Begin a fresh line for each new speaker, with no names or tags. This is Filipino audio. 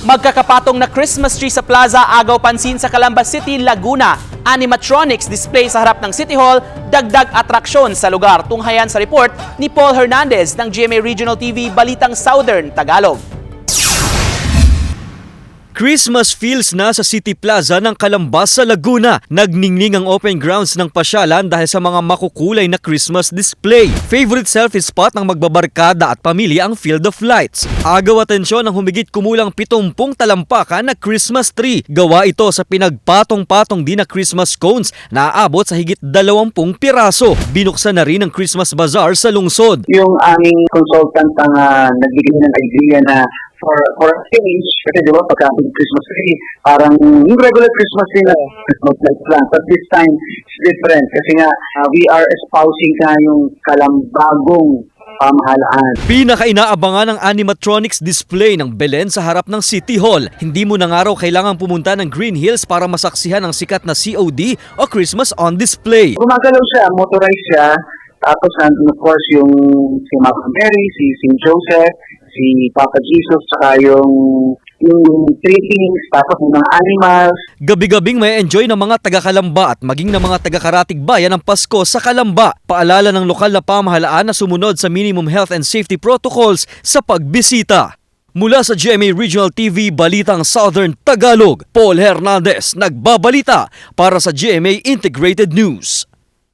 Magkakapatong na Christmas tree sa plaza, agaw pansin sa Calamba City, Laguna. Animatronics display sa harap ng City Hall, dagdag atraksyon sa lugar. Tunghayan sa report ni Paul Hernandez ng GMA Regional TV, Balitang Southern Tagalog.
Christmas feels na sa City Plaza ng Calamba sa Laguna. Nagningning ang open grounds ng pasyalan dahil sa mga makukulay na Christmas display. Favorite selfie spot ng magbabarkada at pamilya ang Field of Lights. Agaw atensyon ng humigit kumulang 70 talampakan na Christmas tree. Gawa ito sa pinagpatong-patong din na Christmas cones na aabot sa higit 20 piraso. Binuksan na rin ang Christmas Bazaar sa lungsod.
Yung aming consultant ang nagbigay ng idea na for a change, kasi di ba pagka Christmas tree, parang yung regular Christmas tree na Christmas lights lang. But this time, it's different kasi nga we are espousing yung kalambagong pamahalaan.
Pinaka-inaabangan ng animatronics display ng Belen sa harap ng City Hall. Hindi mo na nga raw kailangan pumunta ng Green Hills para masaksihan ang sikat na COD o Christmas on display.
Gumagalaw siya, motorized siya, tapos nandun of course yung si Mama Mary, si St. Joseph, si Papa Jesus, saka yung three things, tapos yung mga animals.
Gabi-gabing may enjoy ng mga taga-Calamba at maging ng mga taga-Karatig Bayan ng Pasko sa Calamba. Paalala ng lokal na pamahalaan na sumunod sa minimum health and safety protocols sa pagbisita. Mula sa GMA Regional TV, Balitang Southern Tagalog, Paul Hernandez, nagbabalita para sa GMA Integrated News.